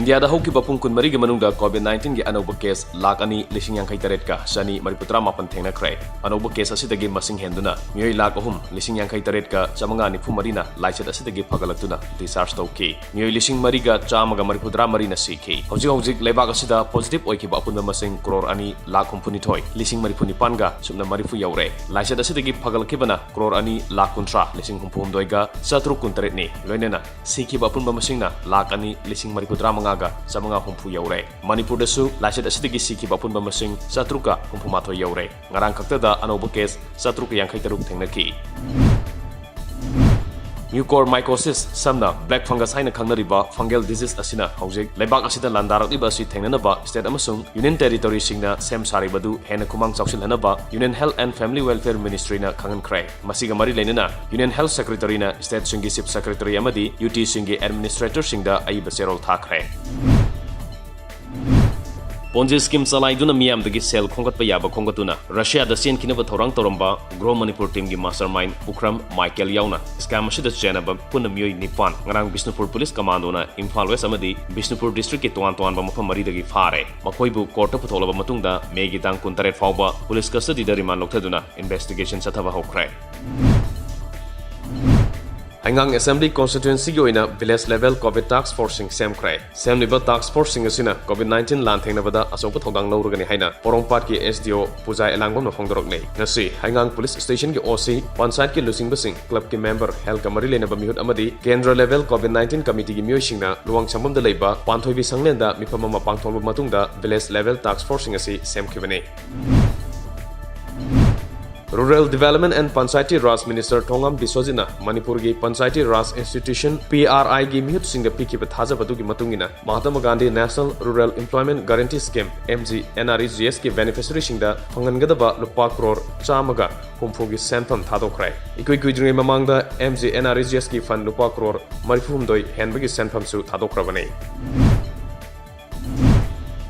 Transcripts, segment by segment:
India da hoki bapung kun mari manungda COVID-19 gi anoba case lak ani lising yang kai taret ka sani mariputra mapan thengna krai anoba case asidagi masing henduna mioi lak ahum lising yang kai taret ka chamanga ni fumarina laichet asidagi phagalaktuna discharge tauki mioi lising mari ga chamaga mariputra mari na sikhi hojik lebak asida positive oiki ba apunda masing crore ani lak humpuni thoi lising maripuni panga sumna marifu yaure laichet asidagi phagalkibana crore ani lak kuntra lising humpum doiga satru kuntaret ni loinena sikhi ba apunda masingna lak ani lising mariputra mangaga samanga humpu yaure manipur dasu laichet asidagi sikhi ba apunda masing satruka humpu mathoi yaure ngarang khakta anoba case satruka yang kai taruk thengnaki Mucormycosis samna black fungus haina khangnariba fungal disease asina hojik lebak asida landarakliba asi thengnanaba state amasung union territory singna sem saribadu hena kumang chawsilhanaba Union Health and Family Welfare Ministry na khangankrai masiga mari leinana Union Health Secretary na state singi chief secretary amadi UT singi administrator singda aiba serol thakre Ponzi scheme salaiduna miyam dagi sel khongatpa yaba khongatuna Russia da sen kinaba thorang toramba Grow Manipur team gi mastermind Ukram Michael yauna scam ashida chenaba punna miyoi nipan ngarang Bishnupur Police Commando na Imphal West amadi Bishnupur district ki tuan ba mafam mari dagi fare makoi bu court putholaba matungda megi tang kuntaret fawba police custody da remand lokthaduna investigation sathaba hokre Hangang Assembly constituency gi oina village level COVID task forcing semkrai semliba task forcing asina COVID-19 lan thengnabada asopa thodang lawrugani haina porongpat ki SDO Pujai Elangom na phongdorok nei ngasi Hangang police station ki OC panchayat ki lusing basing club ki member health kamari lenaba mihut amadi kendra level COVID-19 committee gi miyosingna luwang sambam da leiba panthoibi sanglenda mifama mapang tholba matungda village level task forcing asi semkhibane Rural Development and Panchayati Raj Minister Thongam Biswajina Manipur gi Panchayati Raj Institution PRI gi mihut singa piki bathaja badu gi matungina Mahatma Gandhi National Rural Employment Guarantee Scheme MG NREGS ki beneficiary singda phangangadaba lupa crore chamaga humfu gi sentham thadokrai ikoi kuidringai mamangda MG NREGS ki fund lupa crore marifumdoi henbagi sentham su thadokrabane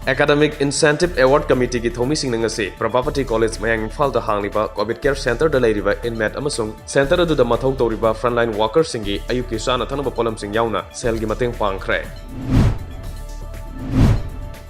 Academic Incentive Award Committee ki thomi sing nangase Prabhapati College Mayang Imphal da hangliba COVID Care Center da leiriba inmate amasung center adu da mathau toriba frontline workers singi ayuki sana thanaba polam sing yauna sel gi mateng pangkhre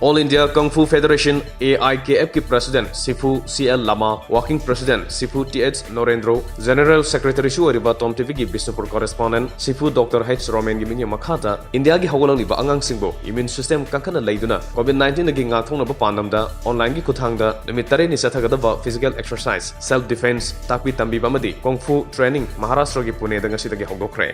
All India Kung Fu Federation AIKF ki President Sifu CL Lama, Working President Sifu TH Norendro, General Secretary Shu Ariba Tom TV ki Bishnupur Correspondent Sifu Dr. H Roman gi mingi makhata India gi hawlang liba angang singbo immune system kankana leiduna COVID-19 gi ngathong na ba pandamda online gi kuthangda numit tare ni sathagada ba physical exercise self defense takbi tambi bamadi Kung Fu training Maharashtra gi Pune da ngasi da gi hawdokre